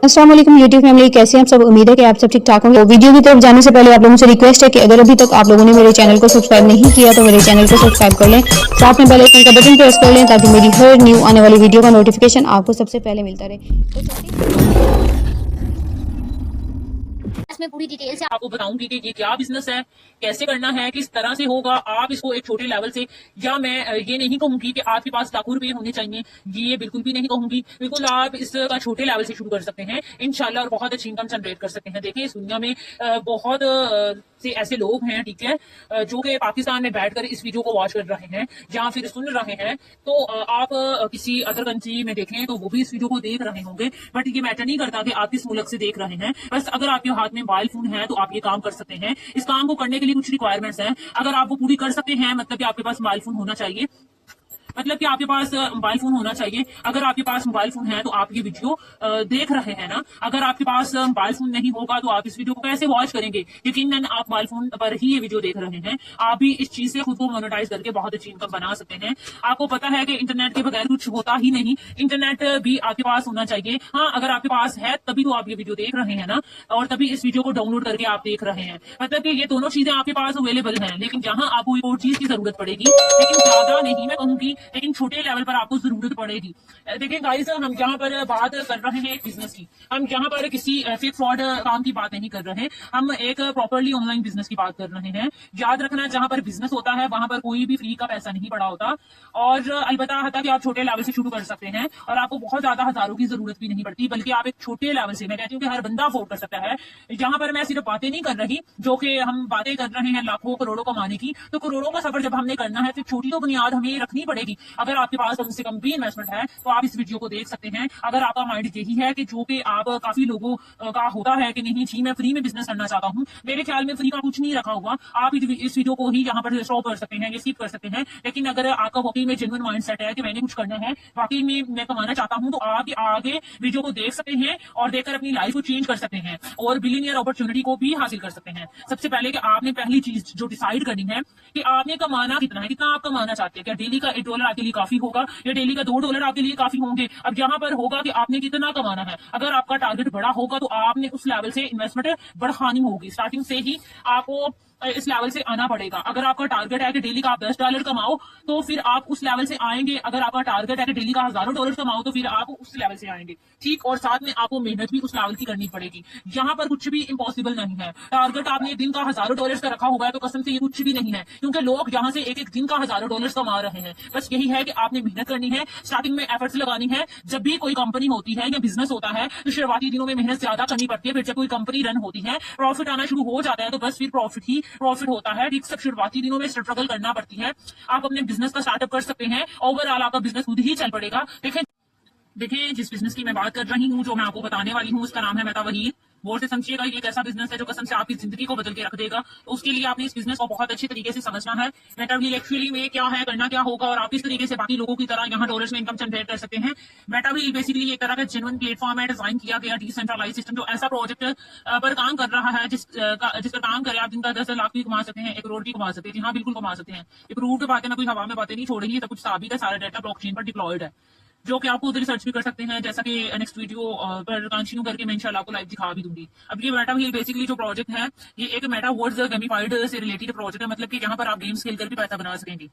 अस्सलाम वालेकुम YouTube family, कैसे हैं आप सब। उम्मीद है कि आप सब ठीक ठाक होंगे। तो वीडियो की तरफ जाने से पहले आप लोगों से रिक्वेस्ट है कि अगर अभी तक आप लोगों ने मेरे चैनल को सब्सक्राइब नहीं किया तो मेरे चैनल को सब्सक्राइब कर लें, साथ में बेल आइकन का बटन प्रेस कर लें ताकि मेरी हर न्यू आने वाली वीडियो का नोटिफिकेशन आपको सबसे पहले मिलता रहे। तो इसमें पूरी डिटेल से आपको बताऊंगी कि ये क्या बिजनेस है, कैसे करना है, किस तरह से होगा। आप इसको एक छोटे लेवल से, या मैं ये नहीं कहूंगी कि आपके पास लाखों रुपए होने चाहिए, ये बिल्कुल भी नहीं कहूंगी। बिल्कुल आप इसका छोटे लेवल से शुरू कर सकते हैं इंशाल्लाह, और बहुत अच्छी इनकम जनरेट कर सकते हैं। देखिए, इस दुनिया में बहुत से ऐसे लोग हैं, ठीक है, जो कि पाकिस्तान में बैठकर इस वीडियो को वॉच कर रहे हैं या फिर सुन रहे हैं। तो आप किसी अदर कंट्री में देखें तो वो भी इस वीडियो को देख रहे होंगे, बट ये मैटर नहीं करता कि आप किस मुल्क से देख रहे हैं। बस अगर आपके हाथ में मोबाइल फोन है तो आप ये काम कर सकते हैं। इस काम को करने के लिए कुछ रिक्वायरमेंट्स हैं, अगर आप वो पूरी कर सकते हैं, मतलब कि आपके पास मोबाइल फोन होना चाहिए। मतलब कि आपके पास मोबाइल फोन होना चाहिए। अगर आपके पास मोबाइल फोन है तो आप ये वीडियो देख रहे हैं ना। अगर आपके पास मोबाइल फोन नहीं होगा तो आप इस वीडियो को कैसे वॉच करेंगे। यकीनन आप मोबाइल फोन पर ही ये वीडियो देख रहे हैं। आप भी इस चीज से खुद को मोनेटाइज करके बहुत अच्छी इनकम बना सकते हैं। आपको पता है कि इंटरनेट के बगैर कुछ होता ही नहीं। इंटरनेट भी आपके पास होना चाहिए। हाँ, अगर आपके पास है तभी तो आप ये वीडियो देख रहे हैं ना, और तभी इस वीडियो को डाउनलोड करके आप देख रहे हैं। मतलब कि ये दोनों चीजें आपके पास अवेलेबल हैं, लेकिन जहां आपको एक और चीज की जरूरत पड़ेगी, लेकिन ज्यादा नहीं मैं कहूंगी, लेकिन छोटे लेवल पर आपको जरूरत पड़ेगी। देखिए गाइस, हम यहाँ पर बात कर रहे हैं एक बिजनेस की। हम यहाँ पर किसी फेक फ्रॉड काम की बात नहीं कर रहे। हम एक प्रॉपरली ऑनलाइन बिजनेस की बात कर रहे हैं। याद रखना, जहां पर बिजनेस होता है वहां पर कोई भी फ्री का पैसा नहीं पड़ा होता। और अलबत्ता कि आप छोटे लेवल से शुरू कर सकते हैं और आपको बहुत ज्यादा हजारों की जरूरत भी नहीं पड़ती, बल्कि आप एक छोटे लेवल से, मैं कहती हूँ कि हर बंदा अफोर्ड कर सकता है। यहाँ पर मैं सिर्फ बातें नहीं कर रही, जो कि हम बातें कर रहे हैं लाखों करोड़ों कमाने की। तो करोड़ों का सफर जब हमने करना है तो छोटी तो बुनियाद हमें रखनी पड़ेगी। अगर आपके पास कम से कम भी इन्वेस्टमेंट है तो आप इस वीडियो को देख सकते हैं। अगर आपका माइंड यही है कि जो कि आप काफी लोगों का होता है कि नहीं जी मैं फ्री में बिजनेस करना चाहता हूँ, मेरे ख्याल में फ्री का कुछ नहीं रखा हुआ। आप इस वीडियो को ही यहाँ पर स्टॉप कर सकते हैं, ये स्किप कर सकते हैं। लेकिन अगर आपका वाकई में जेन्युइन माइंड सेट है कि मैंने कुछ करना है, वाकई में मैं कमाना चाहता हूँ, तो आप आगे वीडियो को देख सकते हैं और देखकर अपनी लाइफ को चेंज कर सकते हैं और बिलियनियर अपॉर्चुनिटी को भी हासिल कर सकते हैं। सबसे पहले कि आपने पहली चीज जो डिसाइड करनी है कि आपने कमाना कितना है, कितना आप कमाना चाहते हैं। क्या डेली का $1 आपके लिए काफी होगा या डेली का $2 आपके लिए काफी होंगे। अब यहाँ पर होगा कि आपने कितना कमाना है। अगर आपका टारगेट बड़ा होगा तो आपने उस लेवल से इन्वेस्टमेंट बढ़ानी होगी। स्टार्टिंग से ही आपको इस लेवल से आना पड़ेगा। अगर आपका टारगेट है कि डेली का आप $10 कमाओ तो फिर आप उस लेवल से आएंगे। अगर आपका टारगेट है कि डेली का हजारों डॉलर कमाओ तो फिर आप उस लेवल से आएंगे। ठीक, और साथ में आपको मेहनत भी उस लेवल की करनी पड़ेगी। यहाँ पर कुछ भी इम्पॉसिबल नहीं है। टारगेट आपने दिन का हजारों डॉलर्स का रखा हुआ है तो कसम से ये कुछ भी नहीं है, क्योंकि लोग यहाँ से एक एक दिन का हजारों डॉलर्स कमा रहे हैं। बस यही है कि आपने मेहनत करनी है, स्टार्टिंग में एफर्ट्स लगानी है। जब भी कोई कंपनी होती है या बिजनेस होता है तो शुरुआती दिनों में मेहनत ज्यादा करनी पड़ती है। फिर जब कोई कंपनी रन होती है, प्रॉफिट आना शुरू हो जाता है तो बस फिर प्रॉफिट ही प्रॉफिट होता है। ठीक, सब शुरुआती दिनों में स्ट्रगल करना पड़ती है। आप अपने बिजनेस का स्टार्टअप कर सकते हैं, ओवरऑल आपका बिजनेस खुद ही चल पड़ेगा। देखें जिस बिजनेस की मैं बात कर रही हूँ, जो मैं आपको बताने वाली हूँ, उसका नाम है मेटा वहीद। गौर से समझिएगा, ये एक ऐसा बिजनेस है जो कसम से आपकी जिंदगी को बदल के रख देगा। तो उसके लिए आपने इस बिजनेस को बहुत अच्छे तरीके से समझना है। मेटा व्हील एक्चुअली में क्या है, करना क्या होगा, और आप किस तरीके से बाकी लोगों की तरह यहाँ डॉलर्स में इनकम जनरेट कर सकते हैं। मेटा व्हील बेसिकली एक तरह का जेन्युइन प्लेटफॉर्म है, डिजाइन किया गया डिसेंट्रलाइज सिस्टम, जो ऐसा प्रोजेक्ट पर काम कर रहा है जिस पर काम करे आप दिन का 10 लाख भी कमा सकते हैं, 1 करोड़ भी कमा सकते हैं। जी हाँ, बिल्कुल कमा सकते हैं। ये प्रूव्ड बातें, मैं कोई हवा में बातें नहीं छोड़ रही है, सब कुछ साबित है। सारा डाटा ब्लॉकचेन पर डिप्लॉयड है, जो कि आपको उधर सर्च भी कर सकते हैं, जैसा कि नेक्स्ट वीडियो पर कंटिन्यू करके मैं इंशाल्लाह आपको लाइव दिखा भी दूंगी। अब ये मेटा व्हील बेसिकली जो प्रोजेक्ट है, ये एक मेटा वर्ड्स गेमिफाइड से रिलेटेड प्रोजेक्ट है। मतलब कि यहाँ पर आप गेम्स खेलकर भी पैसा बना सकेंगे।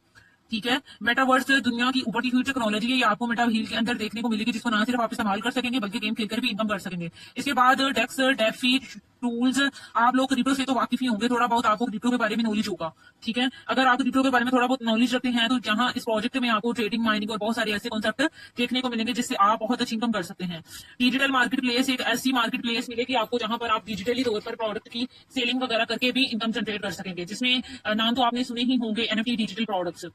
ठीक है, मेटावर्स दुनिया की उभरती हुई टेक्नोलॉजी है, ये आपको मेटा व्हील के अंदर देखने को मिलेगी, जिसको ना सिर्फ आप इस्तेमाल कर सकेंगे बल्कि गेम खेलकर भी इनकम कर सकेंगे। इसके बाद डेक्स, डेफी टूल्स, आप लोग क्रिप्टो से तो वाकिफ ही होंगे, थोड़ा बहुत आपको क्रिप्टो के बारे में नॉलेज होगा। ठीक है, अगर आप क्रिप्टो के बारे में थोड़ा बहुत नॉलेज रखते हैं तो जहां इस प्रोजेक्ट में आपको ट्रेडिंग, माइनिंग और बहुत सारे ऐसे कॉन्सेप्ट देखने को मिलेंगे जिससे आप बहुत अच्छी इनकम कर सकते हैं। डिजिटल मार्केट प्लेस, एक ऐसी मार्केट प्लेस मिलेगी आपको जहां पर आप डिजिटली तौर पर प्रोडक्ट की सेलिंग वगैरह करके भी इनकम जनरेट कर सकेंगे, जिसमें नाम तो आपने सुने ही होंगे, एनएफटी डिजिटल प्रोडक्ट्स।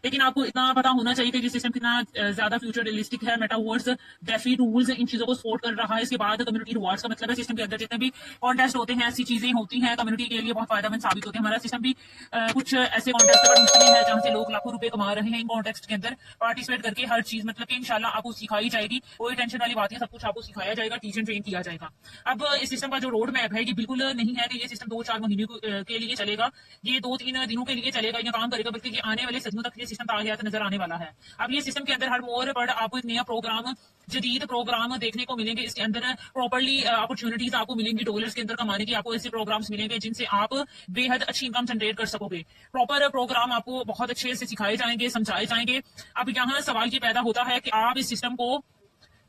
लेकिन आपको इतना पता होना चाहिए कि ये सिस्टम कितना ज्यादा फ्यूचर रियलिस्टिक है। मेटावर्स, डेफी टूल्स इन चीजों को सपोर्ट कर रहा है। इसके बाद कम्युनिटी रिवार्ड्स का मतलब है सिस्टम के अंदर जितने भी कॉन्टेस्ट होते हैं, ऐसी चीजें होती हैं, कम्युनिटी के लिए बहुत फायदेमंद साबित होते हैं। हमारा सिस्टम भी कुछ ऐसे कॉन्टेस्ट पर मुश्किल है जहां से लोग लाखों रुपए कमा रहे हैं इन कॉन्टेस्ट के अंदर पार्टिसिपेट करके। हर चीज मतलब कि इंशाल्लाह आपको सिखाई जाएगी, कोई टेंशन वाली बात है, सब कुछ आपको सिखाया जाएगा, टीच एंड ट्रेन किया जाएगा। अब इस सिस्टम का जो रोड मैप है, ये बिल्कुल नहीं है कि ये सिस्टम 2-4 महीने के लिए चलेगा, ये 2-3 दिनों के लिए चलेगा या काम करेगा, बल्कि ये आने वाले सदियों तक ये सिस्टम ताहियात नजर आने वाला है। अब ये सिस्टम के अंदर हर मोड़ पर आपको एक नया प्रोग्राम, जदीद प्रोग्राम देखने को मिलेंगे। इसके अंदर प्रॉपर्ली अपॉर्चुनिटीज आपको मिलेंगी डॉलर्स के अंदर कमाने की। आपको ऐसे प्रोग्राम्स मिलेंगे जिनसे आप बेहद अच्छी इनकम जनरेट कर सकोगे। प्रॉपर प्रोग्राम आपको बहुत अच्छे से सिखाए जाएंगे, समझाए जाएंगे। अब यहाँ सवाल ये पैदा होता है कि आप इस सिस्टम को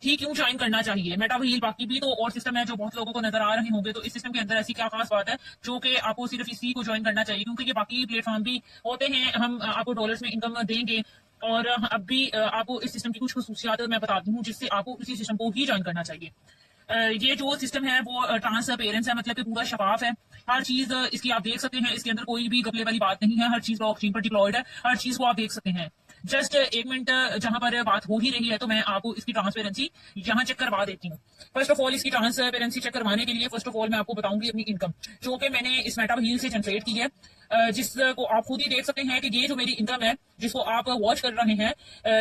ही क्यों ज्वाइन करना चाहिए। मेटा व्हील बाकी भी तो और सिस्टम है जो बहुत लोगों को नजर आ रहे होंगे, तो इस सिस्टम के अंदर ऐसी क्या खास बात है जो कि आपको सिर्फ इसी को ज्वाइन करना चाहिए? क्योंकि ये बाकी प्लेटफॉर्म भी होते हैं, हम आपको डॉलर्स में इनकम देंगे। और अब भी आपको इस सिस्टम की कुछ खसूसियात मैं बता दूं जिससे आपको इसी सिस्टम को ही ज्वाइन करना चाहिए। ये जो सिस्टम है वो ट्रांसपेरेंस है, मतलब कि पूरा शफाफ है। हर चीज इसकी आप देख सकते हैं, इसके अंदर कोई भी घपले वाली बात नहीं है। हर चीज ब्लॉकचेन पर डिप्लॉयड है, हर चीज को आप देख सकते हैं। जस्ट एक मिनट, जहां पर बात हो ही रही है तो मैं आपको इसकी ट्रांसपेरेंसी यहाँ चेक करवा देती हूँ। फर्स्ट ऑफ ऑल इसकी ट्रांसपेरेंसी चेक करवाने के लिए फर्स्ट ऑफ ऑल मैं आपको बताऊंगी अपनी इनकम, जो कि मैंने इस मेटा व्हील से जनरेट की है, जिसको आप खुद ही देख सकते हैं कि ये जो मेरी इनकम है जिसको आप वॉच कर रहे हैं,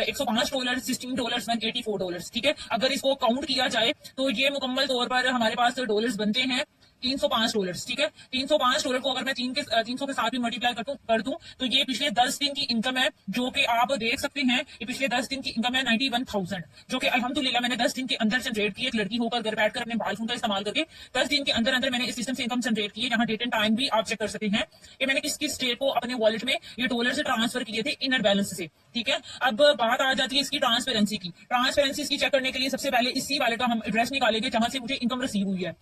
$105, $16, $184, ठीक है। अगर इसको काउंट किया जाए तो ये मुकम्मल तौर पर हमारे पास डॉलर्स बनते हैं $305, ठीक है। $305 को अगर मैं 300 के साथ भी मल्टीप्लाई कर दूं तो ये पिछले 10 दिन की इनकम है, जो कि आप देख सकते हैं। ये पिछले 10 दिन की इनकम है 91,000, जो कि अल्हम्दुलिल्लाह मैंने 10 दिन के अंदर जनरेट की। एक लड़की होकर घर बैठकर अपने मोबाइल फोन का इस्तेमाल करके 10 दिन के अंदर अंदर मैंने इस सिस्टम से इनकम जनरेट की है। यहाँ डेट एंड टाइम भी आप चेक कर सकते हैं कि मैंने किस किस स्टेट को अपने वॉलेट में ये डॉलर से ट्रांसफर किए थे इनर बैलेंस से, ठीक है। अब बात आ जाती है इसकी ट्रांसपेरेंसी की। ट्रांसपेरेंसी इसकी चेक करने के लिए सबसे पहले इसी वॉलेट का हम एड्रेस निकालेंगे जहां से मुझे इनकम रिसीव हुई है।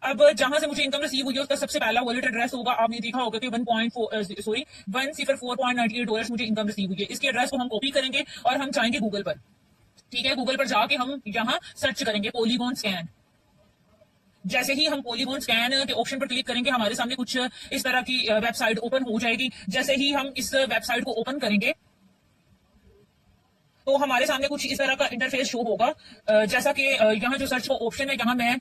अब जहां से मुझे इनकम रिसीव हुई है उसका सबसे पहला वॉलेट एड्रेस होगा, आपने देखा होगा कि $104.98 मुझे इनकम रिसीव हुई है। इसके एड्रेस को हम कॉपी करेंगे और हम जाएंगे गूगल पर, ठीक है। गूगल पर जाके हम यहाँ सर्च करेंगे पॉलीगॉन स्कैन। जैसे ही हम पॉलीगॉन स्कैन के ऑप्शन पर क्लिक करेंगे हमारे सामने कुछ इस तरह की वेबसाइट ओपन हो जाएगी। जैसे ही हम इस वेबसाइट को ओपन करेंगे तो हमारे सामने कुछ इस तरह का इंटरफेस शो होगा। जैसा कि यहाँ जो सर्च का ऑप्शन है, यहाँ मैं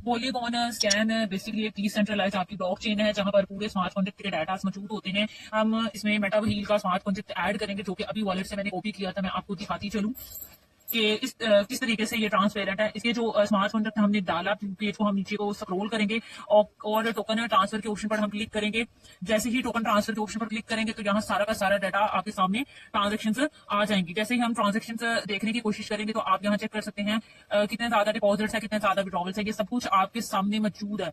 पॉलीगॉन स्कैन बेसिकली एक डिसेंट्रलाइज आपकी ब्लॉकचेन है जहां पर पूरे स्मार्ट कॉन्ट्रैक्ट के डाटा मौजूद होते हैं। हम इसमें मेटा व्हील का स्मार्ट कॉन्ट्रैक्ट ऐड करेंगे जो कि अभी वॉलेट से मैंने कॉपी किया था। मैं आपको दिखाती चलूं कि किस तरीके से ये ट्रांसपेरेंट है। इसके जो स्मार्ट कॉन्ट्रैक्ट हमने डाला पेज को हम नीचे को स्क्रॉल करेंगे और टोकन ट्रांसफर के ऑप्शन पर हम क्लिक करेंगे। जैसे ही टोकन ट्रांसफर के ऑप्शन पर क्लिक करेंगे तो यहाँ सारा का सारा डाटा आपके सामने ट्रांजेक्शन आ जाएंगी। जैसे ही हम ट्रांजेक्शन देखने की कोशिश करेंगे तो आप यहाँ चेक कर सकते हैं कितने ज्यादा डिपॉजिट्स है, कितने ज्यादा विड्रॉवल्स है, ये सब कुछ आपके सामने मौजूद है।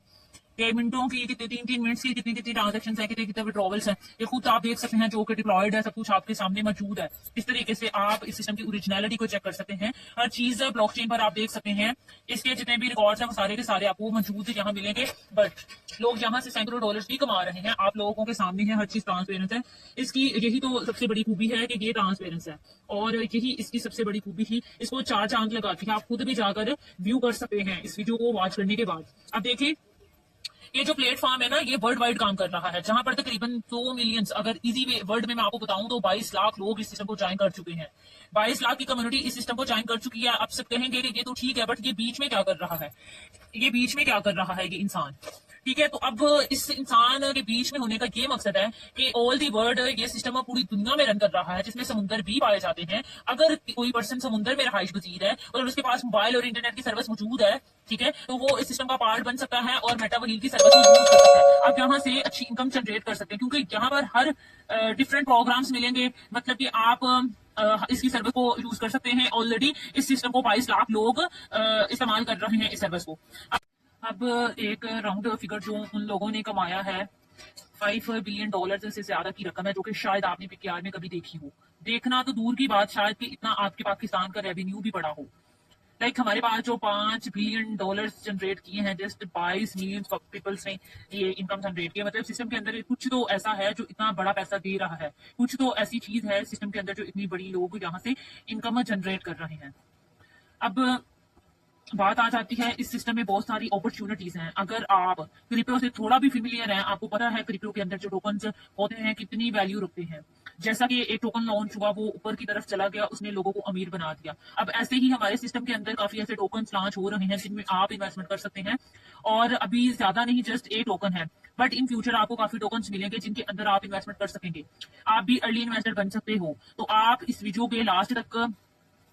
मिनटों की कितने 3 मिनट्स की कितनी कितनी ट्रांजेक्शन है, कितने कितने विड्रॉवल्स है, ये खुद आप देख सकते हैं जो कि डिप्लॉयड है। सब कुछ आपके सामने मौजूद है। इस तरीके से आप इस सिस्टम की ओरिजिनलिटी को चेक कर सकते हैं। हर चीज ब्लॉकचेन पर आप देख सकते हैं। इसके जितने भी रिकॉर्ड्स हैं वो सारे के सारे आपको मौजूद यहाँ मिलेंगे। बट लोग यहाँ से सैकड़ों डॉलर्स भी कमा रहे हैं। आप लोगों के सामने है, हर चीज ट्रांसपेरेंट है। इसकी यही तो सबसे बड़ी खूबी है कि ये ट्रांसपेरेंस है और यही इसकी सबसे बड़ी खूबी ही इसको 4 चांद लगाती है। आप खुद भी जाकर व्यू कर सकते हैं इस वीडियो को वॉच करने के बाद। अब देखिए ये जो प्लेटफॉर्म है ना, ये वर्ल्ड वाइड काम कर रहा है, जहां पर तकरीबन 2 मिलियन, अगर इजी वर्ड में मैं आपको बताऊं तो 22 लाख लोग इस सिस्टम को ज्वाइन कर चुके हैं। 22 लाख की कम्युनिटी इस सिस्टम को ज्वाइन कर चुकी है। आप सब कहेंगे कि ये तो ठीक है, बट ये बीच में क्या कर रहा है, ये बीच में क्या कर रहा है ये इंसान, ठीक है। तो अब इस इंसान के बीच में होने का ये मकसद है कि ऑल दी वर्ल्ड ये सिस्टम पूरी दुनिया में रन कर रहा है, जिसमें समुंदर भी पाए जाते हैं। अगर कोई पर्सन समुंदर में रहाइश पजीर है और उसके पास मोबाइल और इंटरनेट की सर्विस मौजूद है, ठीक है, तो वो इस सिस्टम का पार्ट बन सकता है और मेटा व्हील की सर्विस यूज कर सकता है। आप यहाँ से अच्छी इनकम जनरेट कर सकते हैं क्योंकि यहाँ पर हर डिफरेंट प्रोग्राम्स मिलेंगे। मतलब कि आप इसकी सर्विस को यूज कर सकते हैं। ऑलरेडी इस सिस्टम को 22 लाख लोग इस्तेमाल कर रहे हैं इस सर्विस को। अब एक राउंड फिगर जो उन लोगों ने कमाया है $5 बिलियन से ज्यादा की रकम है, जो कि शायद आपने पीकेआर में कभी देखी हो। देखना तो दूर की बात, शायद कि इतना आपके पाकिस्तान का रेवेन्यू भी बड़ा हो। लाइक हमारे पास जो $5 बिलियन जनरेट किए हैं, जस्ट 22 मिलियन पीपल्स ने ये इनकम जनरेट की है। मतलब सिस्टम के अंदर कुछ तो ऐसा है जो इतना बड़ा पैसा दे रहा है, कुछ तो ऐसी चीज है सिस्टम के अंदर जो इतनी बड़ी लोग यहाँ से इनकम जनरेट कर रहे हैं। अब बात आ जाती है, इस सिस्टम में बहुत सारी अपॉर्चुनिटीज हैं। अगर आप क्रिप्टो से थोड़ा भी फेमिलियर हैं, आपको पता है क्रिप्टो के अंदर जो टोकन्स होते हैं कितनी वैल्यू रखते हैं। जैसा कि एक टोकन लॉन्च हुआ, वो ऊपर की तरफ चला गया, उसने लोगों को अमीर बना दिया। अब ऐसे ही हमारे सिस्टम के अंदर काफी ऐसे टोकन्स लॉन्च हो रहे हैं जिनमें आप इन्वेस्टमेंट कर सकते हैं। और अभी ज्यादा नहीं, जस्ट एक टोकन है, बट इन फ्यूचर आपको काफी टोकन्स मिलेंगे जिनके अंदर आप इन्वेस्टमेंट कर सकेंगे। आप भी अर्ली इन्वेस्टर बन सकते हो। तो आप इस वीडियो के लास्ट तक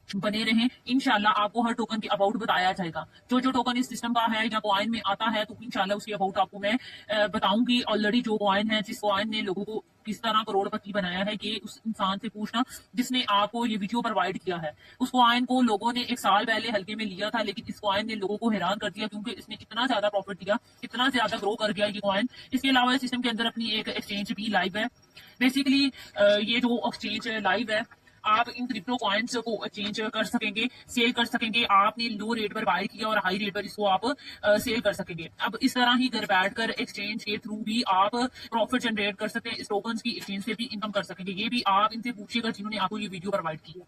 बने रहें। इंशाल्लाह आपको हर टोकन के अबाउट बताया जाएगा। जो जो टोकन इस सिस्टम का है या कॉइन में आता है तो इंशाल्लाह उसके अबाउट आपको मैं बताऊंगी। ऑलरेडी जो कॉइन है, जिस कॉइन ने लोगों को किस तरह करोड़पति बनाया है, ये उस इंसान से पूछना जिसने आपको ये वीडियो प्रोवाइड किया है। उस कॉइन को लोगों ने 1 साल पहले हल्के में लिया था, लेकिन इस कॉइन ने लोगों को हैरान कर दिया क्योंकि इसने इतना ज्यादा प्रॉफिट दिया, इतना ज्यादा ग्रो कर गया ये कॉइन। इसके अलावा सिस्टम के अंदर अपनी एक एक्सचेंज भी लाइव है। बेसिकली ये जो एक्सचेंज लाइव है, आप इन क्रिप्टो कॉइन्स को चेंज कर सकेंगे, सेल कर सकेंगे। आपने लो रेट पर बाय किया और हाई रेट पर इसको आप सेल कर सकेंगे। अब इस तरह ही घर बैठकर एक्सचेंज के थ्रू भी आप प्रॉफिट जनरेट कर सकते हैं। इस टोकन्स की एक्सचेंज से भी इनकम कर सकेंगे। ये भी आप इनसे पूछिएगा जिन्होंने आपको ये वीडियो प्रोवाइड की है।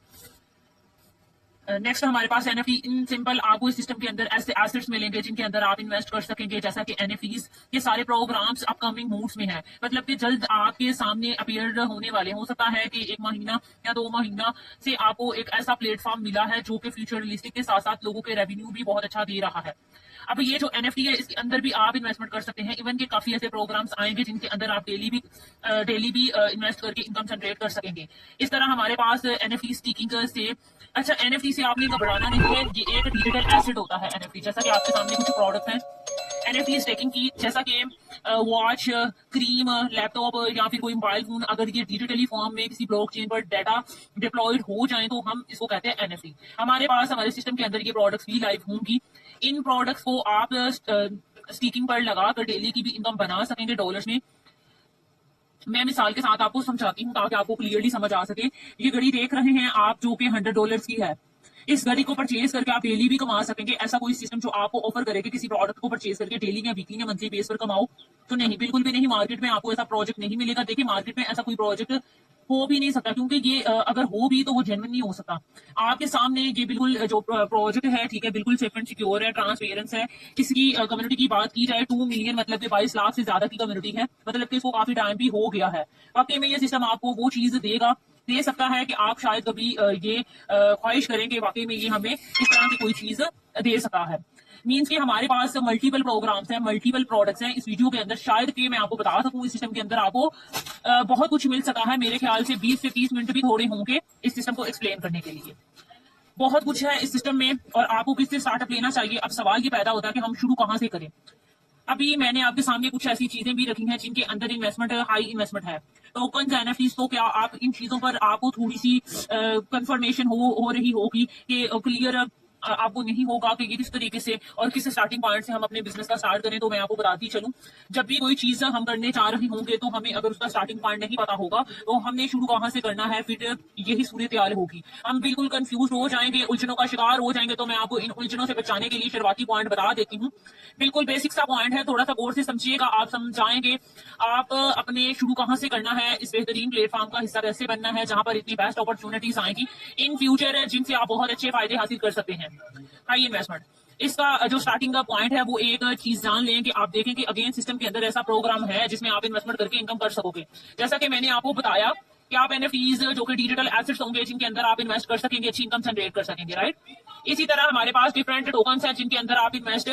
नेक्स्ट हमारे पास एनएफटी। इन सिंपल आपको इस सिस्टम के अंदर ऐसे एसेट्स मिलेंगे जिनके अंदर आप इन्वेस्ट कर सकेंगे, जैसा कि एनएफटीज। ये सारे प्रोग्राम्स अपकमिंग मूड्स में हैं, मतलब कि जल्द आपके सामने अपीयर होने वाले। हो सकता है कि 1 महीना या 2 महीना से आपको एक ऐसा प्लेटफॉर्म मिला है जो कि फ्यूचरिस्टिक के साथ साथ लोगों के रेवेन्यू भी बहुत अच्छा दे रहा है। अब ये जो एनएफटी है, इसके अंदर भी आप इन्वेस्टमेंट कर सकते हैं। इवन के काफी ऐसे प्रोग्राम्स आएंगे जिनके अंदर आप डेली भी इन्वेस्ट करके इनकम जनरेट कर सकेंगे। इस तरह हमारे पास एनएफटी स्टीकिंग से, अच्छा एनएफटी से आपने घबराना नहीं है, ये एक डिजिटल एसेट होता है एनएफटी। जैसा कि आपके सामने कुछ प्रोडक्ट हैं एनएफटी स्टेकिंग की, जैसा कि वॉच, क्रीम, लैपटॉप या फिर कोई मोबाइल फोन, अगर ये डिजिटली फॉर्म में किसी ब्लॉकचेन पर डाटा डिप्लॉयड हो जाए तो हम इसको कहते हैं एनएफटी। हमारे पास हमारे सिस्टम के अंदर ये प्रोडक्ट्स भी लाइव होंगी। इन प्रोडक्ट्स को आप स्टीकिंग पर लगाकर डेली की भी इनकम बना सकेंगे डॉलर्स में। मैं मिसाल के साथ आपको समझाती हूँ ताकि आपको क्लियरली समझ आ सके। ये घड़ी देख रहे हैं आप, जो कि $100 की है। इस घड़ी को परचेज करके आप डेली भी कमा सकेंगे। ऐसा कोई सिस्टम जो आपको ऑफर करे कि किसी प्रोडक्ट को परचेज करके डेली या वीकली या मंथली बेस पर कमाओ, तो नहीं, बिल्कुल भी नहीं। मार्केट में आपको ऐसा प्रोजेक्ट नहीं मिलेगा। देखिए, मार्केट में ऐसा कोई प्रोजेक्ट हो भी नहीं सकता, क्योंकि ये अगर हो भी तो वो जेन्युइन नहीं हो सकता। आपके सामने ये बिल्कुल जो प्रोजेक्ट है, ठीक है, बिल्कुल सेफ एंड सिक्योर है, ट्रांसपेरेंस है। इसकी कम्युनिटी की बात की जाए 2 मिलियन, मतलब कि 22 लाख से ज्यादा की कम्युनिटी है, मतलब कि इसको काफी टाइम भी हो गया है। वाकई में ये सिस्टम आपको वो चीज दे सकता है कि आप शायद कभी ये ख्वाहिश करें कि वाकई में ये हमें इस तरह की कोई चीज दे सका है। मीन्स कि हमारे पास मल्टीपल प्रोग्राम्स हैं, मल्टीपल प्रोडक्ट्स हैं। इस वीडियो के अंदर शायद कि मैं आपको बता सकूं, इस सिस्टम के अंदर आपको बहुत कुछ मिल सका है। मेरे ख्याल से 20 से 30 मिनट भी थोड़े होंगे इस सिस्टम को एक्सप्लेन करने के लिए। बहुत कुछ है इस सिस्टम में और आपको किससे स्टार्टअप लेना चाहिए। अब सवाल ये पैदा होता है कि हम शुरू कहाँ से करें। अभी मैंने आपके सामने कुछ ऐसी चीजें भी रखी हैं जिनके अंदर इन्वेस्टमेंट हाई इन्वेस्टमेंट है। टोकन, एनएफटीज, तो क्या आप इन चीजों पर आपको थोड़ी सी कंफर्मेशन हो रही होगी कि क्लियर आपको नहीं होगा कि ये किस तरीके से और किस स्टार्टिंग पॉइंट से हम अपने बिजनेस का स्टार्ट करें। तो मैं आपको बताती चलूं, जब भी कोई चीज हम करने चाह रहे होंगे तो हमें अगर उसका स्टार्टिंग पॉइंट नहीं पता होगा तो हमने शुरू कहाँ से करना है, फिर यही सूरत हाल होगी। हम बिल्कुल कंफ्यूज हो जाएंगे, उलझनों का शिकार हो जाएंगे। तो मैं आपको इन उलझनों से बचाने के लिए शुरुआती पॉइंट बता देती हूँ। बिल्कुल बेसिक सा पॉइंट है, थोड़ा सा गौर से समझिएगा, आप समझाएंगे आप अपने शुरू कहाँ से करना है, इस बेहतरीन प्लेटफॉर्म का हिस्सा कैसे बनना है जहां पर इतनी बेस्ट अपॉर्चुनिटीज आएंगी इन फ्यूचर, जिनसे आप बहुत अच्छे फायदे हासिल कर सकते हैं। हाई इन्वेस्टमेंट, इसका जो स्टार्टिंग का पॉइंट है वो एक चीज जान लें कि आप देखें कि अगेन सिस्टम के अंदर ऐसा प्रोग्राम है जिसमें आप इन्वेस्टमेंट करके इनकम कर सकोगे। जैसा कि मैंने आपको बताया कि आप एनएफटीज जो कि डिजिटल एसेट्स होंगे जिनके अंदर आप इन्वेस्ट कर सकेंगे, अच्छी इनकम जनरेट कर सकेंगे, राइट। इसी तरह हमारे पास डिफरेंट टोकन्स हैं जिनके अंदर आप इन्वेस्ट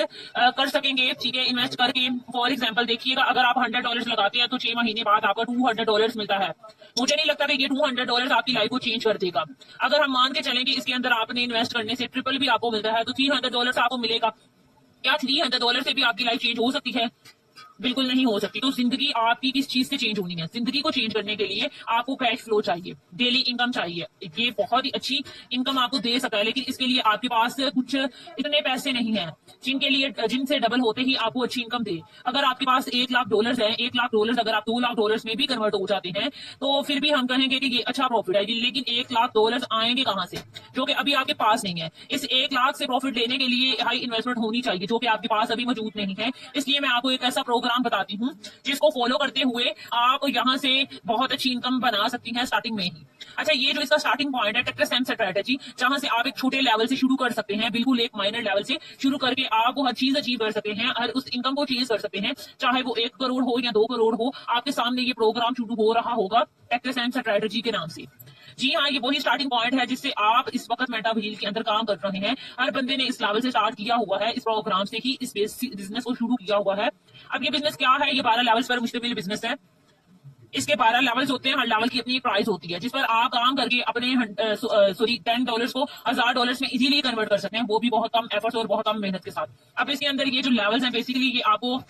कर सकेंगे, ठीक है। इन्वेस्ट करके फॉर एग्जांपल देखिएगा, अगर आप $100 लगाते हैं तो 6 महीने बाद आपका $200 मिलता है। मुझे नहीं लगता कि ये $200 आपकी लाइफ को चेंज कर देगा। अगर हम मान के चलें कि इसके अंदर आपने इन्वेस्ट करने से ट्रिपल भी आपको मिलता है तो $300 आपको मिलेगा। क्या $300 से भी आपकी लाइफ चेंज हो सकती है? बिल्कुल नहीं हो सकती। तो जिंदगी आपकी किस चीज से चेंज होनी है? जिंदगी को चेंज करने के लिए आपको कैश फ्लो चाहिए, डेली इनकम चाहिए। ये बहुत ही अच्छी इनकम आपको दे सकता है, लेकिन इसके लिए आपके पास कुछ इतने पैसे नहीं है जिनसे डबल होते ही आपको अच्छी इनकम दे। अगर आपके पास $1 लाख है, $1 लाख अगर आप $2 लाख में भी कन्वर्ट हो जाते हैं तो फिर भी हम कहेंगे कि ये अच्छा प्रॉफिट है। लेकिन $1 लाख आएंगे कहाँ से, जो कि अभी आपके पास नहीं है। इस 1 लाख से प्रॉफिट लेने के लिए हाई इन्वेस्टमेंट होनी चाहिए, जो कि आपके पास अभी मौजूद नहीं है। इसलिए मैं आपको एक ऐसा प्रोग्राम बताती हूँ जिसको फॉलो करते हुए आप यहाँ से बहुत अच्छी इनकम बना सकती हैं स्टार्टिंग में ही। अच्छा, ये जो इसका स्टार्टिंग पॉइंट है टेक्टर सेम स्ट्रेटेजी, जहां से आप एक छोटे लेवल से शुरू कर सकते हैं, बिल्कुल एक माइनर लेवल से शुरू करके आप वो हर चीज अचीव कर सकते हैं, हर उस इनकम को चेंज कर सकते हैं, चाहे वो 1 करोड़ हो या 2 करोड़ हो। आपके सामने ये प्रोग्राम शुरू हो रहा होगा टेक्टर सेम स्ट्रेटेजी के नाम से। जी हाँ, ये वही स्टार्टिंग पॉइंट है जिससे आप इस वक्त मेटा व्हील के अंदर काम कर रहे हैं। हर बंदे ने इस लेवल से स्टार्ट किया हुआ है, इस प्रोग्राम से ही इस बिजनेस को शुरू किया हुआ है। अब ये बिजनेस क्या है? ये 12 लेवल्स पर मुश्तमिल बिजनेस है। इसके 12 लेवल्स होते हैं, हर लेवल की अपनी प्राइस होती है जिस पर आप काम करके अपने $10 को $1000 में इजीली कन्वर्ट कर सकते हैं, वो भी बहुत कम एफर्ट्स और बहुत कम मेहनत के साथ। अब इसके अंदर ये जो लेवल्स हैं बेसिकली ये आपको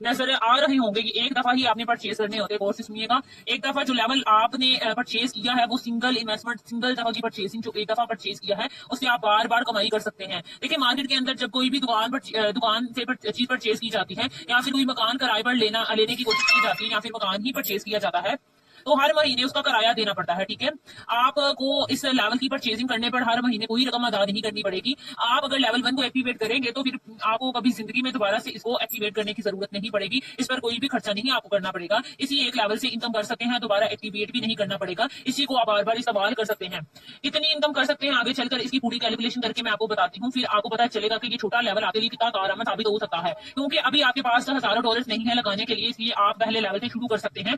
नजर आ रहे होंगे कि एक दफा ही आपने परचेज करने होते हैं। गौर से सुनिएगा, एक दफा जो लेवल आपने परचेज किया है वो सिंगल इन्वेस्टमेंट, सिंगल दफा की परचेसिंग जो एक दफा परचेज किया है उससे आप बार बार कमाई कर सकते हैं। देखिए मार्केट के अंदर जब कोई भी दुकान से चीज परचेज की जाती है या फिर कोई मकान किराए पर लेने की कोशिश की जाती है या फिर मकान ही परचेज किया जाता है तो हर महीने उसका किराया देना पड़ता है। ठीक है, आपको इस लेवल की परचेजिंग करने पर हर महीने कोई रकम अदा नहीं करनी पड़ेगी। आप अगर लेवल 1 को एक्टिवेट करेंगे तो फिर आपको कभी जिंदगी में दोबारा से इसको एक्टिवेट करने की जरूरत नहीं पड़ेगी। इस पर कोई भी खर्चा नहीं आपको करना पड़ेगा। इसी एक लेवल से इनकम कर सकते हैं, दोबारा एक्टिवेट भी नहीं करना पड़ेगा। इसी को आप बार बार इस्तेमाल कर सकते हैं। कितनी इनकम कर सकते हैं आगे चलकर इसकी पूरी कैलकुलेशन करके मैं आपको बताती हूँ, फिर आपको पता चलेगा कि ये छोटा लेवल आपके लिए कितना कारगर साबित हो सकता है। क्योंकि अभी आपके पास हजारों डॉलर्स नहीं है लगाने के लिए, इसलिए आप पहले लेवल से शुरू कर सकते हैं।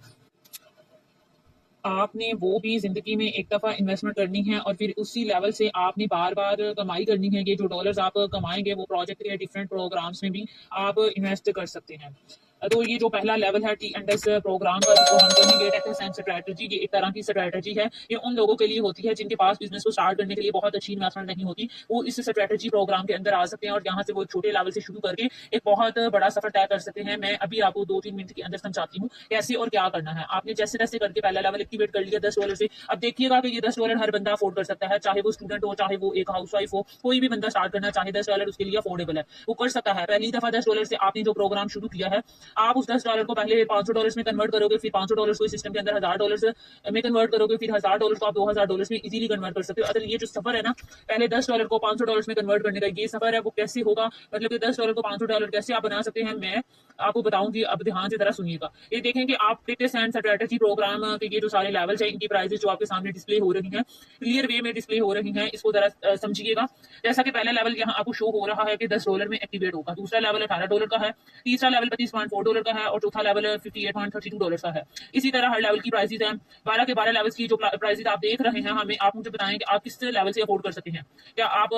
आपने वो भी जिंदगी में एक दफा इन्वेस्टमेंट करनी है और फिर उसी लेवल से आपने बार बार कमाई करनी है। ये जो डॉलर्स आप कमाएंगे वो प्रोजेक्ट के डिफरेंट प्रोग्राम्स में भी आप इन्वेस्ट कर सकते हैं। तो ये जो पहला लेवल है T&S प्रोग्राम का जिसको हम कहेंगे टैक्टिक्स एंड स्ट्रेटजी, ये एक तरह की स्ट्रेटजी है। ये उन लोगों के लिए होती है जिनके पास बिजनेस को स्टार्ट करने के लिए बहुत अच्छी इन्वेस्टमेंट नहीं होती, वो इस स्ट्रेटजी प्रोग्राम के अंदर आ सकते हैं और यहाँ से वो छोटे लेवल से शुरू करके एक बहुत बड़ा सफर तय कर सकते हैं। मैं अभी आपको 2-3 मिनट के अंदर समझाती हूँ कैसे और क्या करना है। आपने जैसे तैसे करके पहला लेवल एक्टिवेट कर लिया $10 से। अब देखिएगा कि ये $10 हर बंदा अफोर्ड कर सकता है, चाहे वो स्टूडेंट हो, चाहे वो एक हाउस वाइफ हो, कोई भी बंदा स्टार्ट करना चाहे $10 उसके लिए अफोर्डेबल है, वो कर सकता है। पहली दफा $10 से आपने जो प्रोग्राम शुरू किया है, आप उस $10 को पहले $500 में कन्वर्ट करोगे, फिर $500 को सिस्टम के अंदर $1000 में कन्वर्ट करोगे, फिर $1000 को आप $2000 में इजीली कन्वर्ट कर सकते हो। अगर ये जो सफर है ना, पहले $10 को $500 में कन्वर्ट करने का ये सफर है, वो कैसे होगा, मतलब कि $10 को $500 कैसे आप बना सकते हैं, मैं आपको बताऊंगी। अब ध्यान से जरा सुनिएगा। ये देखें कि आप टैक्टिक्स एंड स्ट्रेटजी प्रोग्राम के ये जो सारे लेवल्स हैं, इनकी प्राइसेस जो आपके सामने डिस्प्ले हो रही हैं, क्लियर वे में डिस्प्ले हो रही हैं, इसको जरा समझिएगा। जैसा कि पहला लेवल यहाँ आपको शो हो रहा है कि $10 में एक्टिवेट होगा, दूसरा लेवल $18 का है, तीसरा लेवल $25.4 का है और चौथा लेवल $58.32 का है। इसी तरह हर लेवल की प्राइसेस हैं। 12 के 12 लेवल्स की जो प्राइसेस आप देख रहे हैं, आप मुझे बताएं कि आप किस लेवल से अफोर्ड कर सकते हैं। क्या आप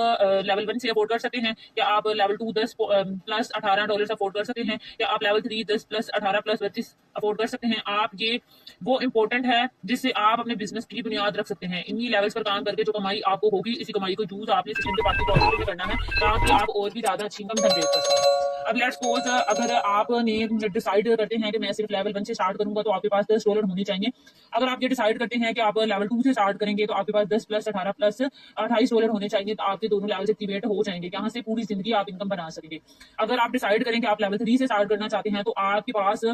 लेवल 1 से अफोर्ड कर सकते हैं? क्या आप लेवल 2 10 प्लस $18 अफोर्ड कर सकते हैं? क्या आप लेवल 3 10 प्लस 18 प्लस 32 अफोर्ड कर सकते हैं? आप ये वो इंपॉर्टेंट है जिससे आप अपने बिजनेस की बुनियाद रख सकते हैं। इन्हीं लेवल्स पर काम करके जो कमाई आपको होगी, इसी कमाई को यूज आपने सिस्टम के बाकी प्रोसेस में करना है ताकि आप और भी ज्यादा अच्छी इनकम जनरेट कर सकें। अब लेट्स सपोज अगर आपने डिसाइड करते हैं कि मैं सिर्फ लेवल 1 से स्टार्ट करूंगा, तो आपके पास $10 होने चाहिए। अगर आप ये डिसाइड करते हैं कि आप लेवल 2 से स्टार्ट करेंगे, तो आपके पास 10 प्लस 18 प्लस $28 होने चाहिए, तो आपके दोनों लेवल एक्टिवेट हो जाएंगे। यहाँ से पूरी जिंदगी आप इनकम बना सकेंगे। अगर आप डिसाइड करेंगे आप लेवल 3 से स्टार्ट करना चाहते हैं, तो आपके पास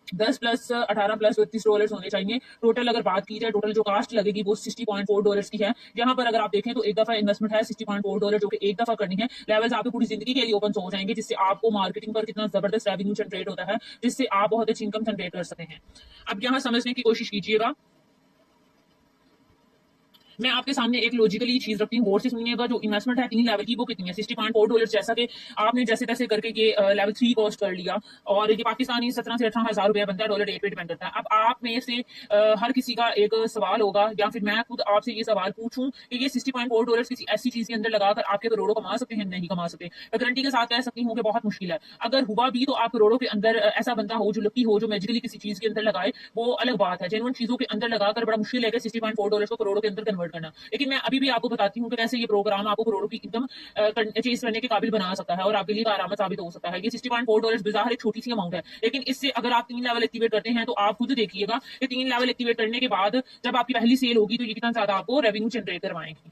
10 प्लस 18 प्लस $32 होने चाहिए। टोटल अगर बात की जाए, टोटल जो कास्ट लगेगी वो $60.4 की है। यहाँ पर अगर आप देखें तो एक दफा इन्वेस्टमेंट है $60.4 जो कि एक दफा करनी है। लेवल्स आपको पूरी जिंदगी के लिए ओपन हो जाएंगे, जिससे आपको मार्केटिंग पर कितना जबरदस्त रेवेन्यू जनरेट होता है, जिससे आप बहुत अच्छी इनकम जनरेट कर सकते हैं। अब यहाँ समझने की कोशिश कीजिएगा। मैं आपके सामने एक लॉजिकली चीज रखती हूँ, गौर से सुनिएगा। जो इन्वेस्टमेंट है 3 लेवल की वो कितनी है? $60.4। जैसा कि आपने जैसे तैसे करके ये लेवल 3 कॉस्ट कर लिया और ये पाकिस्तानी 17 से 18 हज़ार रुपया बनता है, डॉलर रेट पे डिपेंड करता है। अब आप में से हर किसी का एक सवाल होगा, या फिर मैं खुद आपसे ये सवाल पूछूं कि ये $60.4 किसी ऐसी चीज के अंदर लगाकर आपके करोड़ों कमा सकते हैं? नहीं कमा सकते। मैं गारंटी के साथ कह सकती हूँ कि बहुत मुश्किल है। अगर हुआ भी तो आप करोड़ों के अंदर ऐसा बंदा हो जो लकी हो, जो मैजिकली किसी चीज के अंदर लगाए, वो अलग बात है। जेन्युइन चीजों के अंदर लगाकर बड़ा मुश्किल है कि $60.4 को करोड़ों के अंदर कन्वर्ट करना। लेकिन मैं अभी भी आपको बताती हूँ कि कैसे ये प्रोग्राम आपको करोड़ों की इनकम चेज करने के काबिल बना सकता है और आपके लिए कारआमद साबित हो सकता है। ये $60.4 बिज़ाहिर एक छोटी सी अमाउंट है, लेकिन इससे अगर आप 3 लेवल एक्टिवेट करते हैं, तो आप खुद देखिएगा कि 3 लेवल एक्टिवेट करने के बाद जब आपकी पहली सेल होगी, तो ये कितना ज्यादा आपको रेवेन्यू जनरेट करवाएंगी।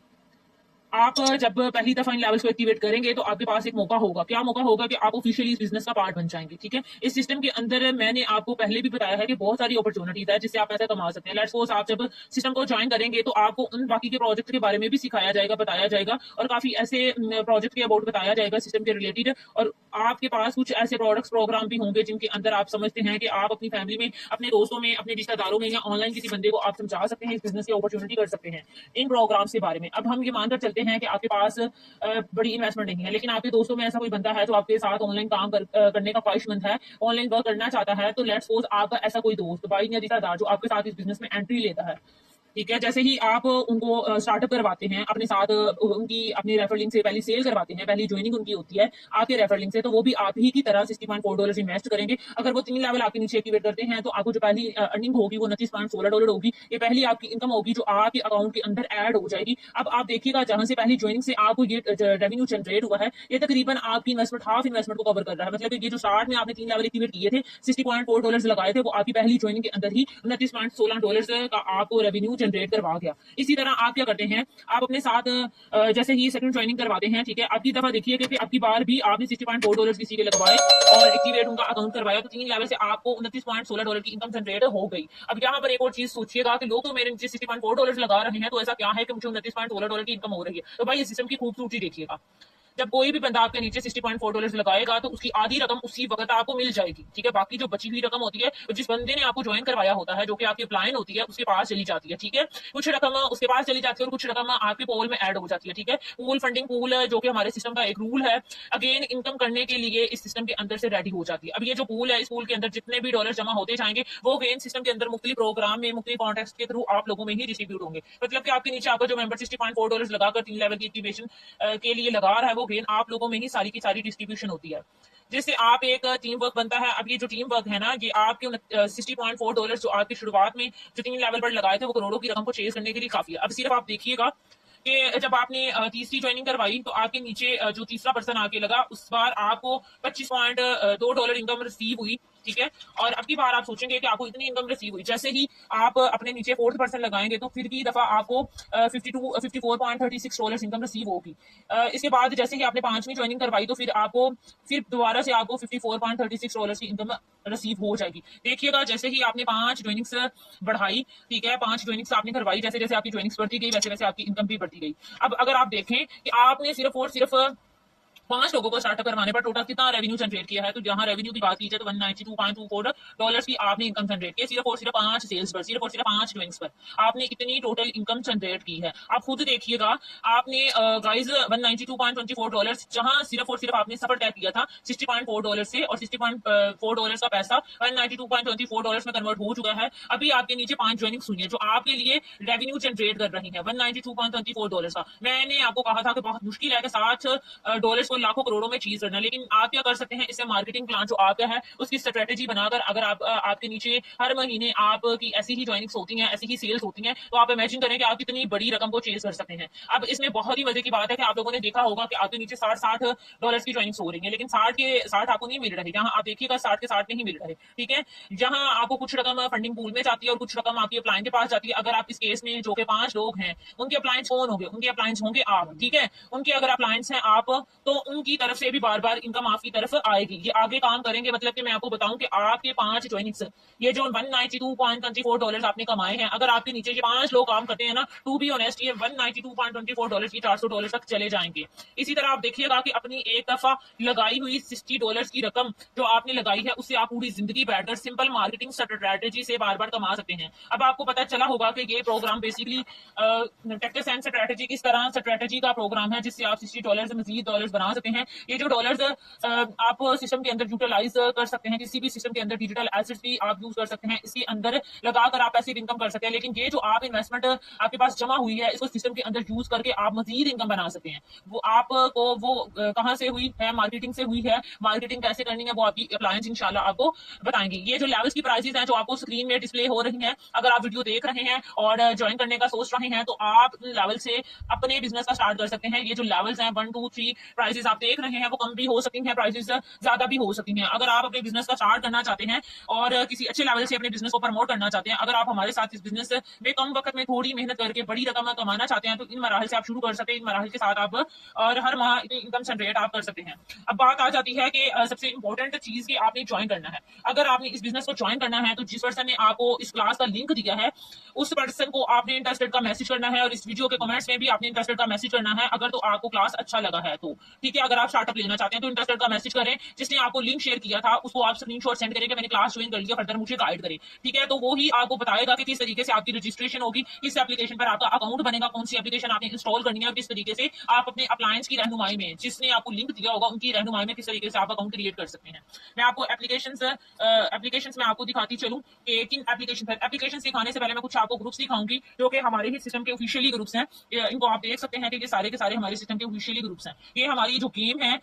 आप जब पहली दफा इन लेवल्स को एक्टिवेट करेंगे, तो आपके पास एक मौका होगा। क्या मौका होगा? कि आप ऑफिशियली इस बिजनेस का पार्ट बन जाएंगे। ठीक है, इस सिस्टम के अंदर मैंने आपको पहले भी बताया है कि बहुत सारी अपॉर्चुनिटीज है जिससे आप पैसा कमा सकते हैं। लेट्स सपोज आप जब सिस्टम को ज्वाइन करेंगे, तो आपको उन बाकी के प्रोजेक्ट के बारे में भी सिखाया जाएगा, बताया जाएगा और काफी ऐसे प्रोजेक्ट के अबाउट बताया जाएगा सिस्टम के रिलेटेड। और आपके पास कुछ ऐसे प्रोडक्ट्स प्रोग्राम भी होंगे जिनके अंदर आप समझते हैं कि आप अपनी फैमिली में, अपने दोस्तों में, अपने रिश्तेदारों में या ऑनलाइन किसी बंदे को आप समझा सकते हैं, इस बिजनेस की अपॉर्चुनिटी कर सकते हैं इन प्रोग्राम्स के बारे में। अब हम ये मानकर चलते हैं कि आपके पास बड़ी इन्वेस्टमेंट नहीं है, लेकिन आपके दोस्तों में ऐसा कोई बंदा है जो आपके साथ ऑनलाइन काम करने का ख्वाहिशमंद है, ऑनलाइन वर्क करना चाहता है। तो लेट्स सपोज आपका ऐसा कोई दोस्त, भाई या रिश्तेदार जो आपके साथ इस बिजनेस में एंट्री लेता है, ठीक है, जैसे ही आप उनको स्टार्टअप करवाते हैं अपने साथ, उनकी अपने रेफर लिंक से पहली सेल करवाते हैं, पहली ज्वाइनिंग उनकी होती है आपके रेफर लिंक से, तो वो भी आप ही की तरह $60.4 इन्वेस्ट करेंगे। अगर वो 3 लेवल आपके नीचे एक्टिवेट करते हैं तो आपको जो पहली अर्निंग होगी वो $29.16 होगी। ये पहली आपकी इनकम होगी जो आपके अकाउंट के अंदर ऐड हो जाएगी। अब आप देखिएगा, जहां से पहली ज्वाइनिंग से आपको ये रेवेन्यू जनरेट हुआ है, ये तकरीबन आपकी इन्वेस्टमेंट, हाफ इन्वेस्टमेंट को कवर कर रहा है। मतलब ये जो स्टार्ट में आपने 3 लेवल एक्टिवेट किए थे, $60.4 लगाए थे, वो आपकी पहली ज्वाइनिंग के अंदर ही $29.16 का आपको रेवेन्यू जनरेट करवा गया। इसी तरह आप क्या करते हैं, आप अपने साथ जैसे ही सेकंड ज्वाइनिंग करवाते हैं, ठीक है, अब की दफा देखिए कि अब की बार भी आपने $60.4 किसी के लगवाए और एक्टिवेट उनका अकाउंट करवाया, तो 3 लेवल से आपको $29.16 की इनकम जनरेट हो गई। अब यहाँ पर एक और चीज सोचिएगा कि लोग तो मेरे नीचे $60.4 लगा रहे हैं, तो ऐसा क्या है कि मुझे $29.16 की इनकम हो रही है। तो भाई, ये सिस्टम की खूबसूरती देखिएगा। जब कोई भी बंदा आपके नीचे $60.4 लगाएगा तो उसकी आधी रकम उसी वक्त आपको मिल जाएगी। ठीक है, बाकी जो बची हुई रकम होती है, तो जिस बंदे ने आपको ज्वाइन करवाया होता है, जो कि आपकी क्लाइंट होती है, उसके पास चली जाती है। ठीक है, कुछ रकम उसके पास चली जाती है और कुछ रकम आपके पोल में ऐड हो जाती है। ठीक है, पूल फंडिंग पूल जो कि हमारे सिस्टम का एक रूल है, अगेन इनकम करने के लिए इस सिस्टम के अंदर से रेडी हो जाती है। अब ये जो पूल है, इस पूल के अंदर जितने भी डॉलर जमा होते जाएंगे, वो अगेन सिस्टम के अंदर मुख्तलिफ प्रोग्राम में, मुख्तलिफ कॉन्टेक्ट के थ्रू आप लोगों में ही डिस्ट्रीब्यूट होंगे। मतलब कि आपके नीचे आपका जो मेंबर $60.4 लगाकर 3 लेवल की एक्टिवेशन के लिए लगा रहा है, वो अगेन आप लोगों में ही सारी की सारी डिस्ट्रीब्यूशन होती है, जिससे आप एक टीम वर्क बनता है। अब ये जो टीम वर्क है ना, ये आपके $60.4 जो आपकी शुरुआत में जो 3 लेवल पर लगाए थे, वो करोड़ों की रकम को चेज करने के लिए काफी है। अब सिर्फ आप देखिएगा कि जब आपने तीसरी ज्वाइनिंग करवाई, तो आपके नीचे जो तीसरा पर्सन आके लगा, उस बार आपको $25.2 इनकम रिसीव हुई। ठीक है, और अब की बार आप सोचेंगे कि आपको इतनी इनकम रिसीव हुई, जैसे ही आप अपने नीचे फोर्थ पर्सन लगाएंगे तो फिर की दफा आपको $54.36 इनकम रिसीव होगी। इसके बाद जैसे ही आपने 5वीं ज्वाइनिंग करवाई, तो फिर दोबारा से आपको $54.36 की इनकम रिसीव हो जाएगी। देखिएगा, जैसे ही आपने 5 ज्वाइनिंग्स बढ़ाई, ठीक है, 5 ज्वाइनिंग्स आपने करवाई, जैसे जैसे आपकी ज्वाइनिंग्स बढ़ती गई, वैसे वैसे आपकी इनकम भी बढ़ती गई। अब अगर आप देखें कि आपने सिर्फ और सिर्फ 5 लोगों को स्टार्टअप करवाने पर टोटल कितना रेवेन्यू जनरेट किया है, तो जहां रेवेन्यू की बात की जाए तो $192.24 की आपने इनकम जनरेट की, सिर्फ और सिर्फ 5 सेल्स पर, सिर्फ और सिर्फ 5 ज्वाइनिंग्स पर आपने इतनी टोटल इनकम जनरेट की है। आप खुद देखिएगा, आपने गाइज $192.24, जहां सिर्फ और सिर्फ आपने सफर तय किया था $60.4 से, और $60.4 का पैसा $192.24 में कन्वर्ट हो चुका है। अभी आपके नीचे 5 ज्वाइनिंग हुई है जो आपके लिए रेवेन्यू जनरेट कर रही है $192.24 का। मैंने आपको कहा था कि बहुत मुश्किल है कि $60 को लाखों करोड़ों में चीज करना, लेकिन आप क्या कर सकते हैं, इससे मार्केटिंग प्लान जो आपका है उसकी स्ट्रेटेजी बनाकर, अगर आपके नीचे हर महीने आपकी ऐसी ही ज्वाइनिंग्स होती हैं, ऐसी ही सेल्स होती हैं, तो आप इमेजिन करें कि आप कितनी बड़ी रकम को चेज कर सकते हैं। अब इसमें बहुत ही मजे की बात है कि आप लोगों ने देखा होगा कि आपके नीचे $60 की ज्वाइनिंग्स हो रही है, लेकिन 60 के 60 आपको नहीं मिल रहे। जहां आप देखिएगा 60 के 60 नहीं मिल रहे। ठीक है, जहां आपको कुछ रकम फंडिंग पूल में जाती है और कुछ रकम आपकी अप्लाइंट के पास जाती है। अगर आप इस केस में जो कि 5 लोग हैं, उनके अप्लाइंट्स कौन होंगे? उनके अप्लाइंट्स होंगे आप। ठीक है, उनके अगर अप्लाइंट्स हैं आप, तो उनकी तरफ से भी बार बार इनकम आपकी तरफ आएगी, ये आगे काम करेंगे। मतलब कि मैं आपको बताऊं कि आपके 5 ज्वाइनिंग्स, ये जो $192.24 आपने कमाए हैं, अगर आपके नीचे ये 5 लोग काम करते हैं ना, टू बी ऑनेस्ट, ये $192.24 की $400 तक चले जाएंगे। इसी तरह आप देखिएगा कि अपनी एक दफा लगाई हुई $60 की रकम जो आपने लगाई है, उससे आप पूरी जिंदगी बैठकर सिंपल मार्केटिंग स्ट्रेटेजी से बार बार कमा सकते हैं। अब आपको पता चला होगा कि ये programme basically tactics and strategy, किस तरह स्ट्रेटेजी का प्रोग्राम है, जिससे आप $60 से मजीद डॉलर्स बना सकते हैं। ये जो डॉलर्स आप सिस्टम के अंदर यूटिलाइज कर सकते हैं, किसी भी सिस्टम के अंदर डिजिटल एसेट्स भी आप यूज कर सकते हैं, इसके अंदर लगाकर आप पैसिव इनकम कर सकते हैं। लेकिन ये जो आप इन्वेस्टमेंट आपके पास जमा हुई है, इसको सिस्टम के अंदर यूज करके आप मजीद इनकम बना सकते हैं। वो आपको वो कहां से हुई है? मार्केटिंग से हुई है। मार्केटिंग कैसे करनी है वो आपकी अप्लायंस इंशाल्लाह आपको बताएंगे। ये जो लेवल्स की प्राइसेस हैं जो आपको स्क्रीन में डिस्प्ले हो रही हैं, अगर आप वीडियो देख रहे हैं और ज्वाइन करने का सोच रहे हैं, तो आप लेवल से अपने बिजनेस का स्टार्ट कर सकते हैं। ये जो लेवल्स हैं 1 2 3 प्राइसेस आप देख रहे हैं, वो कम भी हो सकती हैं, प्राइसेस ज्यादा भी हो सकती हैं। अगर आप अपने बिजनेस का स्टार्ट करना चाहते हैं और किसी अच्छे लेवल से अपने बिजनेस को प्रमोट करना चाहते हैं, अगर आप हमारे साथ इस बिजनेस में कम वक्त में थोड़ी मेहनत करके बड़ी रकम कमाना चाहते हैं, तो इन मराहल से आप शुरू कर सकते हैं। इन मराहल के साथ आप और हर माह इनकम जनरेट आप कर सकते हैं। अब बात आ जाती है कि सबसे इंपॉर्टेंट चीज की आपने ज्वाइन करना है। अगर आपने इस बिजनेस को ज्वाइन करना है, तो जिस पर्सन ने आपको इस क्लास का लिंक दिया है, उस पर्सन को आपने इंटरेस्टेड का मैसेज करना है, और इस वीडियो के कमेंट्स में भी आपने इंटरेस्टेड का मैसेज करना है, अगर तो आपको क्लास अच्छा लगा है तो। ठीक ठीक है। अगर आप स्टार्टअप लेना चाहते हैं तो इंटरेस्टेड का मैसेज करें, जिसने आपको लिंक शेयर किया था उसको आप स्क्रीनशॉट सेंड करें कि मैंने क्लास ज्वाइन कर लिया, फर्दर मुझे गाइड करें, ठीक है। तो वो ही आपको बताएगा कि किस तरीके से आपकी रजिस्ट्रेशन होगी, किस एप्लीकेशन पर आपका अकाउंट बनेगा, कौन सी एप्लीकेशन आपने इंस्टॉल करनी है और किस तरीके से आप अपने अप्लायंस की रहनुमाई में, जिसने आपको लिंक दिया होगा उनकी रहनुमाई में किस तरीके से आप अकाउंट क्रिएट कर सकते हैं। मैं आपको एप्लीकेशंस में आपको दिखाती चलूं कि किन एप्लीकेशन दिखाने से पहले मैं कुछ आपको ग्रुप्स दिखाऊंगी जो कि हमारे ही सिस्टम के ऑफिशियली ग्रुप्स हैं। इनको आप देख सकते हैं कि ये सारे के सारे हमारे सिस्टम के ऑफिशियली ग्रुप्स हैं। ये हमारी जो गेम है,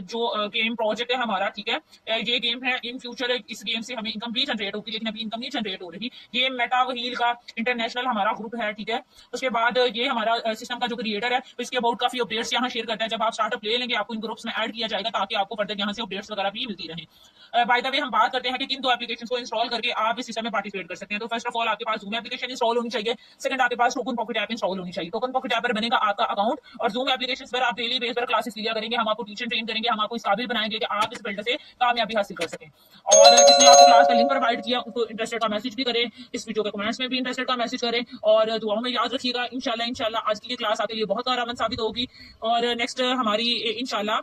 जो गेम प्रोजेक्ट है हमारा, ठीक है। ये गेम है, इन फ्यूचर इस गेम से हमें इनकम भी जनरेट होगी, लेकिन अभी इनकम नहीं जनरेट हो रही। ये मेटा व्हील का इंटरनेशनल हमारा ग्रुप है, ठीक है। उसके बाद ये हमारा सिस्टम का जो क्रिएटर है, तो इसके अबाउट काफी अपडेट्स यहाँ शेयर करता है। जब आप स्टार्टअप ले लेंगे आपको इन ग्रुप्स में ऐड किया जाएगा ताकि आपको फर्दर यहाँ से अपडेट्स वगैरह भी मिलती रहे। बाय द वे हम बात करते हैं कि किन दो एप्लीकेशंस को इंस्टॉल करके आप इस सिस्टम में पार्टिसिपेट कर सकते हैं। तो फर्स्ट ऑफ ऑल आपके पास जूम एप्लीकेशन इंस्टॉल होनी चाहिए। सेकंड आपके पास टोकन पॉकेट ऐप इंस्टॉल होनी चाहिए। टोकन पॉकेट ऐप पर बनेगा आपका अकाउंट और जूम एप्लीकेशन पर आप डेली बेस पर क्लासेस लिया करेंगे। हम आपको टीचर ट्रेन करेंगे, हम आपको इस काबिल बनाएंगे कि आप इस फील्ड से कामयाबी हासिल कर सकें। और जिसने आपको क्लास का लिंक प्रोवाइड किया उसको इंटरेस्टेड का मैसेज भी करें, इस वीडियो के कमेंट्स में भी इंटरेस्टेड का मैसेज करें और दुआओं में याद रखिएगा। इंशाल्लाह आज की ये क्लास आपके लिए बहुत कारगर साबित होगी और नेक्स्ट हमारी इंशाल्लाह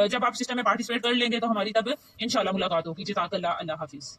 जब आप सिस्टम में पार्टिसिपेट कर लेंगे तो हमारी तब इंशाल्लाह मुलाकात होगी। जज़ाकल्लाह, अल्लाह हाफिज।